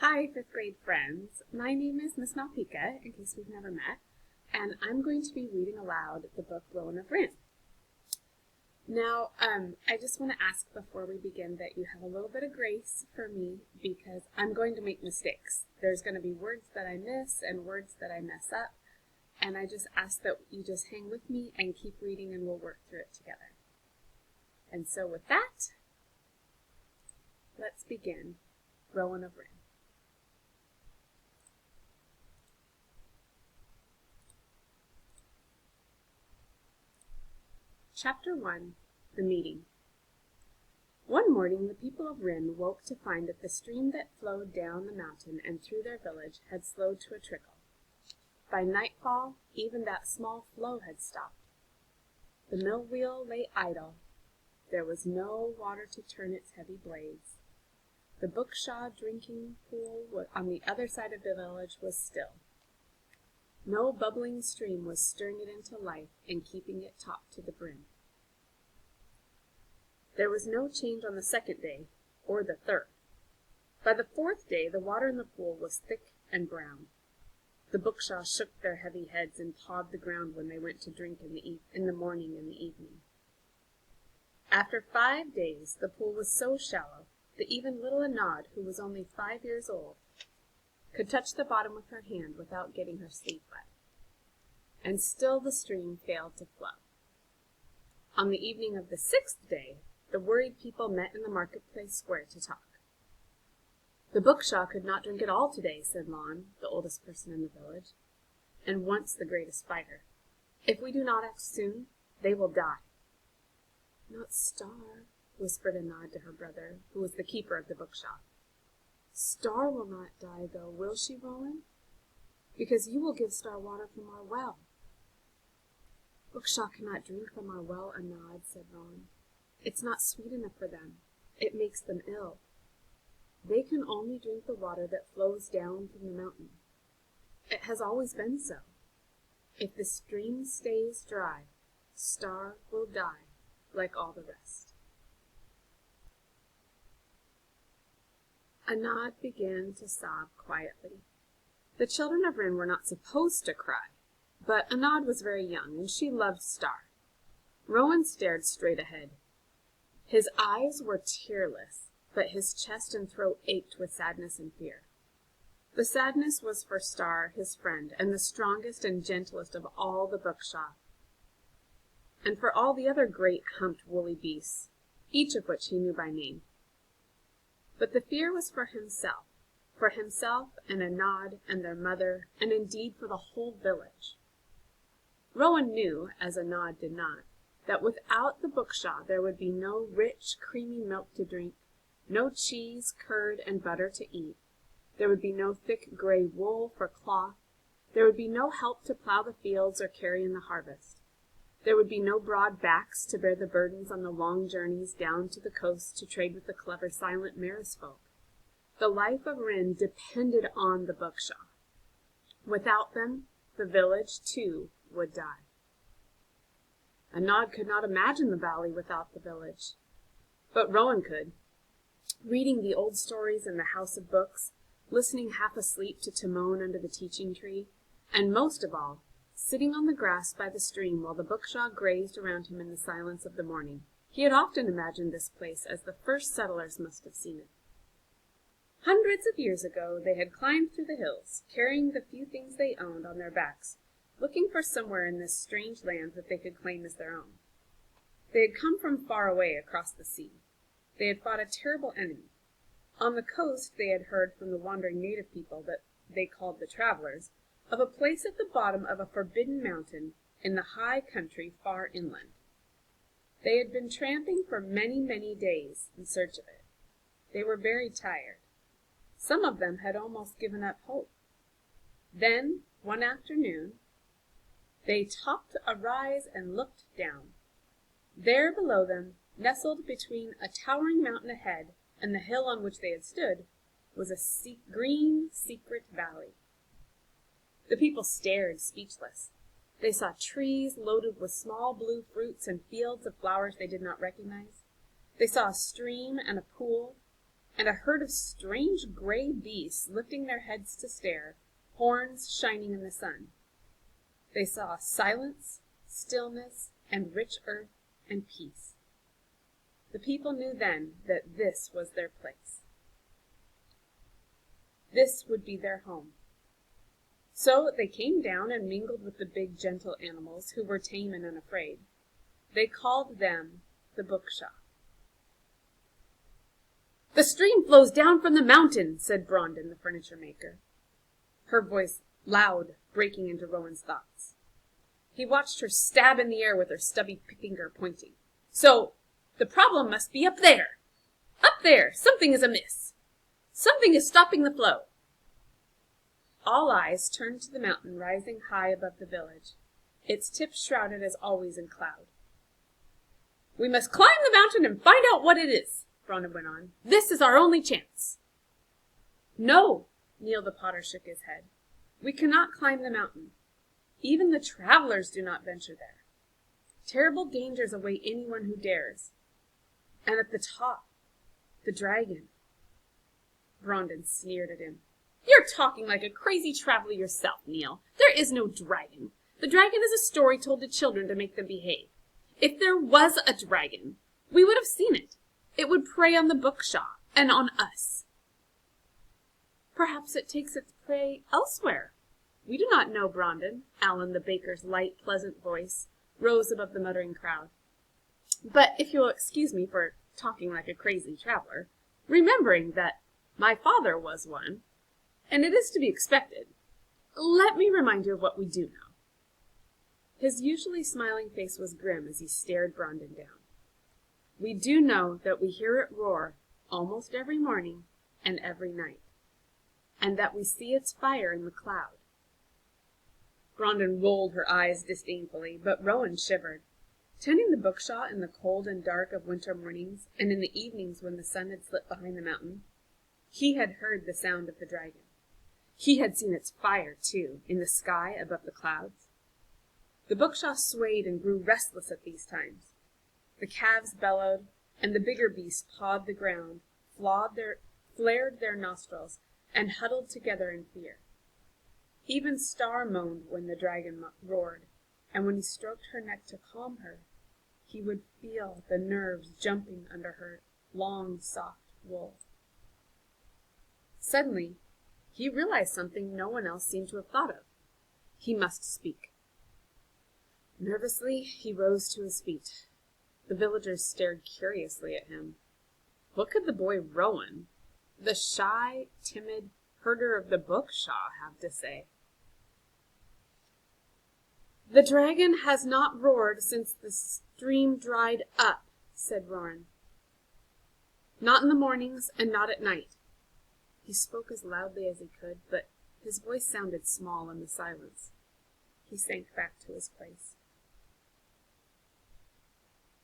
Hi, fifth grade friends. My name is Miss Malpika, in case we've never met, and I'm going to be reading aloud the book Rowan of Rin. Now, I just want to ask before we begin that you have a little bit of grace for me because I'm going to make mistakes. There's going to be words that I miss and words that I mess up, and I just ask that you just hang with me and keep reading and we'll work through it together. And so with that, let's begin Rowan of Rin. Chapter 1. The Meeting. One morning the people of Rin woke to find that the stream that flowed down the mountain and through their village had slowed to a trickle. By nightfall, even that small flow had stopped. The mill wheel lay idle. There was no water to turn its heavy blades. The Bookshaw drinking pool on the other side of the village was still. No bubbling stream was stirring it into life and keeping it taut to the brim. There was no change on the second day, or the third. By the fourth day, the water in the pool was thick and brown. The Bookshaw shook their heavy heads and pawed the ground when they went to drink in the morning and the evening. After 5 days, the pool was so shallow that even little Aloud, who was only 5 years old, could touch the bottom with her hand without getting her sleeve wet. And still the stream failed to flow. On the evening of the 6th day, the worried people met in the marketplace square to talk. "The Bookshaw could not drink at all today," said Lon, the oldest person in the village, and once the greatest fighter. "If we do not act soon, they will die." "Not Star," whispered Aloud to her brother, who was the keeper of the Bookshaw. "Star will not die, though, will she, Rowan? Because you will give Star water from our well." "Bookshaw cannot drink from our well, Aloud," said Rowan. "It's not sweet enough for them. It makes them ill. They can only drink the water that flows down from the mountain. It has always been so. If the stream stays dry, Star will die like all the rest." Aloud began to sob quietly. The children of Rin were not supposed to cry, but Aloud was very young, and she loved Star. Rowan stared straight ahead. His eyes were tearless, but his chest and throat ached with sadness and fear. The sadness was for Star, his friend, and the strongest and gentlest of all the Bookshaw, and for all the other great humped woolly beasts, each of which he knew by name. But the fear was for himself and Aloud and their mother, and indeed for the whole village. Rowan knew, as Aloud did not, that without the Bookshaw there would be no rich, creamy milk to drink, no cheese, curd, and butter to eat. There would be no thick gray wool for cloth. There would be no help to plow the fields or carry in the harvest. There would be no broad backs to bear the burdens on the long journeys down to the coast to trade with the clever, silent Maris folk. The life of Rin depended on the Bookshaw. Without them, the village, too, would die. Aloud could not imagine the valley without the village. But Rowan could. Reading the old stories in the house of books, listening half asleep to Timon under the teaching tree, and most of all, sitting on the grass by the stream while the Bookshaw grazed around him in the silence of the morning. He had often imagined this place as the first settlers must have seen it. Hundreds of years ago they had climbed through the hills, carrying the few things they owned on their backs, looking for somewhere in this strange land that they could claim as their own. They had come from far away across the sea. They had fought a terrible enemy. On the coast they had heard from the wandering native people that they called the travelers, of a place at the bottom of a forbidden mountain in the high country far inland. They had been tramping for many, many days in search of it. They were very tired. Some of them had almost given up hope. Then, one afternoon, they topped a rise and looked down. There below them, nestled between a towering mountain ahead and the hill on which they had stood, was a green, secret valley. The people stared, speechless. They saw trees loaded with small blue fruits and fields of flowers they did not recognize. They saw a stream and a pool, and a herd of strange gray beasts lifting their heads to stare, horns shining in the sun. They saw silence, stillness, and rich earth and peace. The people knew then that this was their place. This would be their home. So they came down and mingled with the big, gentle animals who were tame and unafraid. They called them the Bookshaw. "The stream flows down from the mountain," said Brondon, the furniture maker, her voice loud, breaking into Rowan's thoughts. He watched her stab in the air with her stubby finger pointing. "So, the problem must be up there. Up there! Something is amiss. Something is stopping the flow." All eyes turned to the mountain rising high above the village, its tip shrouded as always in cloud. "We must climb the mountain and find out what it is," Brondon went on. "This is our only chance." "No," Neil the potter shook his head. "We cannot climb the mountain. Even the travelers do not venture there. Terrible dangers await anyone who dares. And at the top, the dragon." Brondon sneered at him. "You're talking like a crazy traveler yourself, Neil. There is no dragon. The dragon is a story told to children to make them behave. If there was a dragon, we would have seen it. It would prey on the Bookshaw and on us." "Perhaps it takes its prey elsewhere. We do not know, Brondon." Alan, the baker's light, pleasant voice, rose above the muttering crowd. "But if you will excuse me for talking like a crazy traveler, remembering that my father was one, and it is to be expected, let me remind you of what we do know." His usually smiling face was grim as he stared Brondon down. "We do know that we hear it roar almost every morning and every night, and that we see its fire in the cloud." Brondon rolled her eyes disdainfully, but Rowan shivered. Tending the Bookshaw in the cold and dark of winter mornings, and in the evenings when the sun had slipped behind the mountain, he had heard the sound of the dragon. He had seen its fire, too, in the sky above the clouds. The Bookshaw swayed and grew restless at these times. The calves bellowed, and the bigger beasts pawed the ground, flared their nostrils, and huddled together in fear. Even Star moaned when the dragon roared, and when he stroked her neck to calm her, he would feel the nerves jumping under her long, soft wool. Suddenly, he realized something no one else seemed to have thought of. He must speak. Nervously, he rose to his feet. The villagers stared curiously at him. What could the boy Rowan, the shy, timid herder of the Bookshaw, have to say? "The dragon has not roared since the stream dried up," said Rowan. "Not in the mornings and not at night." He spoke as loudly as he could, but his voice sounded small in the silence. He sank back to his place.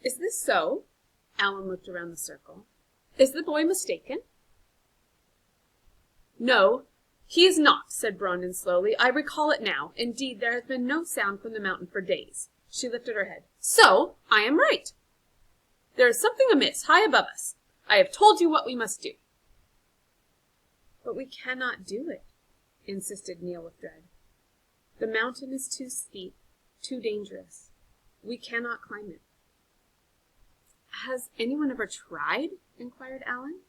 "Is this so?" Alan looked around the circle. "Is the boy mistaken?" "No, he is not," said Brondon slowly. "I recall it now. Indeed, there has been no sound from the mountain for days." She lifted her head. "So, I am right. There is something amiss high above us. I have told you what we must do." "But we cannot do it," insisted Neil with dread. "The mountain is too steep, too dangerous. We cannot climb it." "Has anyone ever tried?" inquired Alan.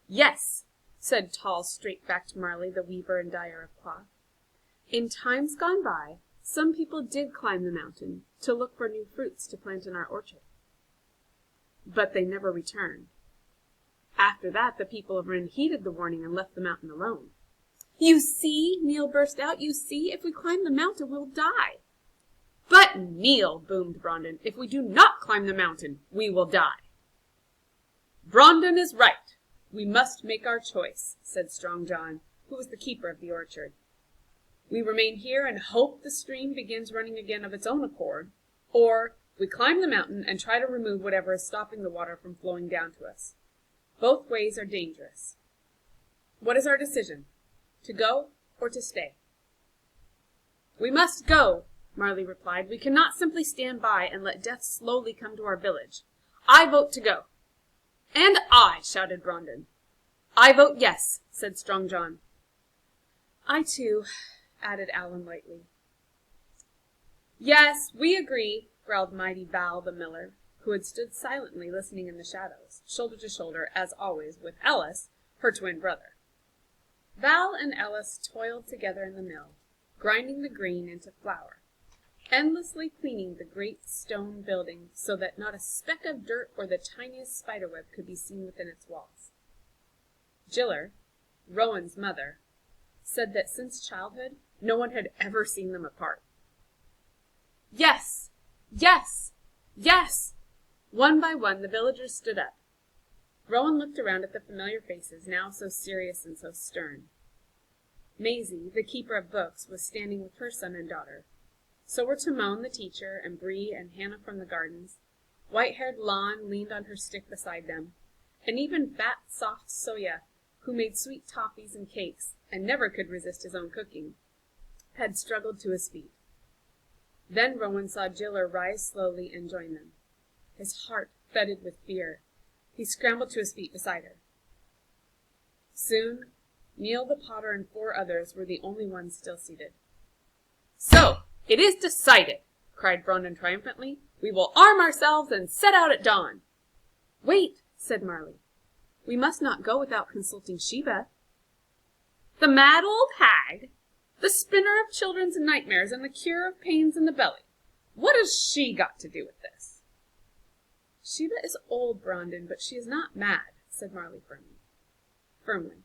"Yes," said tall, straight-backed Marley, the weaver and dyer of cloth. "In times gone by, some people did climb the mountain to look for new fruits to plant in our orchard. But they never returned. After that, the people of Rin heeded the warning and left the mountain alone." "You see," Neil burst out, "you see, if we climb the mountain, we'll die." "But, Neil," boomed Brondon, "if we do not climb the mountain, we will die." "Brondon is right. We must make our choice," said Strong John, who was the keeper of the orchard. "We remain here and hope the stream begins running again of its own accord, or we climb the mountain and try to remove whatever is stopping the water from flowing down to us. Both ways are dangerous. What is our decision? To go or to stay?" "We must go," Marley replied. "We cannot simply stand by and let death slowly come to our village. I vote to go." "And I," shouted Brandon. "I vote yes," said Strong John. "I too," added Alan lightly. "Yes, we agree," growled mighty Val the miller, who had stood silently listening in the shadows, shoulder to shoulder, as always, with Ellis, her twin brother. Val and Ellis toiled together in the mill, grinding the grain into flour, endlessly cleaning the great stone building so that not a speck of dirt or the tiniest spiderweb could be seen within its walls. Giller, Rowan's mother, said that since childhood no one had ever seen them apart. "Yes! Yes! Yes!" One by one the villagers stood up. Rowan looked around at the familiar faces, now so serious and so stern. Maisie, the keeper of books, was standing with her son and daughter. So were Timon the teacher, and Bree and Hannah from the gardens. White-haired Lon leaned on her stick beside them, and even fat, soft Soya, who made sweet toffees and cakes, and never could resist his own cooking, had struggled to his feet. Then Rowan saw Giller rise slowly and join them. His heart thudded with fear. He scrambled to his feet beside her. Soon, Neil the potter and 4 others were the only ones still seated. "So, it is decided," cried Brandon triumphantly. "We will arm ourselves and set out at dawn." "Wait," said Marley. "We must not go without consulting Sheba." "The mad old hag? The spinner of children's nightmares and the cure of pains in the belly. What has she got to do with this?" "Sheba is old, Brandon, but she is not mad," said Marley firmly.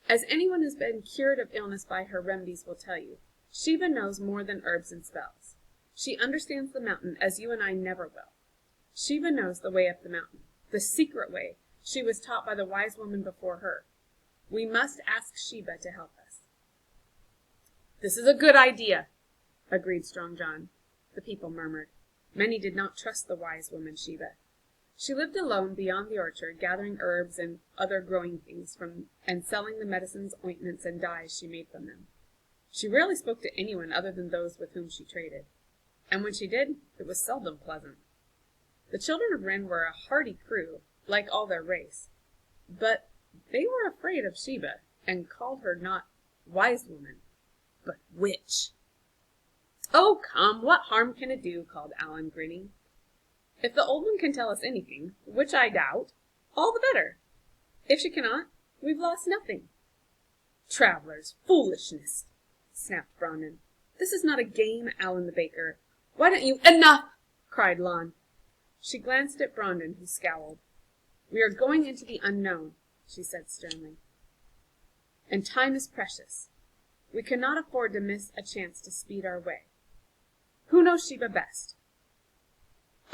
"As anyone who has been cured of illness by her remedies will tell you, Sheba knows more than herbs and spells. She understands the mountain as you and I never will. Sheba knows the way up the mountain, the secret way she was taught by the wise woman before her. We must ask Sheba to help us." "This is a good idea," agreed Strong John. The people murmured. Many did not trust the wise woman Sheba. She lived alone beyond the orchard, gathering herbs and other growing things and selling the medicines, ointments, and dyes she made from them. She rarely spoke to anyone other than those with whom she traded, and when she did, it was seldom pleasant. The children of Rin were a hardy crew, like all their race, but they were afraid of Sheba, and called her not wise woman, but witch. "Oh, come, what harm can it do?" called Alan, grinning. "If the old one can tell us anything, which I doubt, all the better. If she cannot, we've lost nothing." "Travelers, foolishness," snapped Brandon. "This is not a game, Alan the baker. Why don't you—" "Enough!" cried Lon. She glanced at Brandon, who scowled. "We are going into the unknown," she said sternly. "And time is precious. We cannot afford to miss a chance to speed our way. Who knows Sheba best?"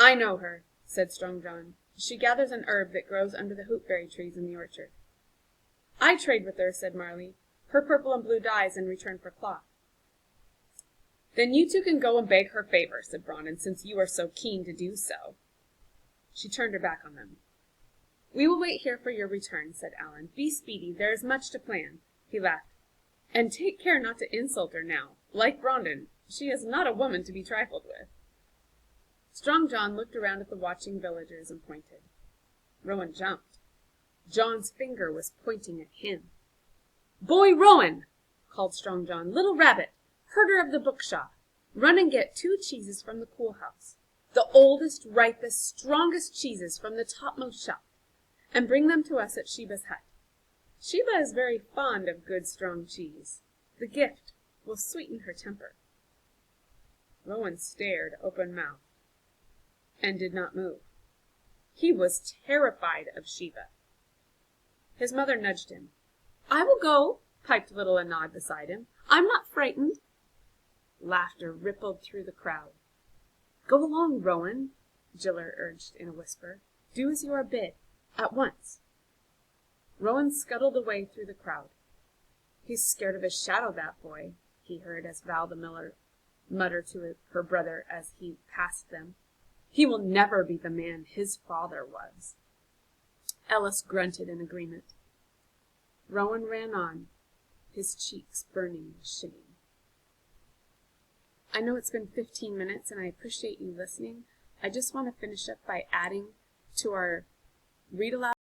"I know her," said Strong John. "She gathers an herb that grows under the hoopberry trees in the orchard." "I trade with her," said Marley. "Her purple and blue dyes in return for cloth." "Then you two can go and beg her favor," said Brandon, "since you are so keen to do so." She turned her back on them. "We will wait here for your return," said Alan. "Be speedy. There is much to plan." He laughed. "And take care not to insult her now. Like Brandon, she is not a woman to be trifled with." Strong John looked around at the watching villagers and pointed. Rowan jumped. John's finger was pointing at him. "Boy Rowan!" called Strong John. "Little rabbit, herder of the bookshop, run and get 2 cheeses from the cool house, the oldest, ripest, strongest cheeses from the topmost shelf, and bring them to us at Sheba's hut. Sheba is very fond of good strong cheese. The gift will sweeten her temper." Rowan stared open-mouthed and did not move. He was terrified of Sheba. His mother nudged him. "I will go," piped little Aloud beside him. "I'm not frightened." Laughter rippled through the crowd. "Go along, Rowan," Giller urged in a whisper. "Do as you are bid, at once." Rowan scuttled away through the crowd. "He's scared of his shadow, that boy," he heard as Val the miller mutter to her brother as he passed them. "He will never be the man his father was." Ellis grunted in agreement. Rowan ran on, his cheeks burning with shame. I know it's been 15 minutes, and I appreciate you listening. I just want to finish up by adding to our read aloud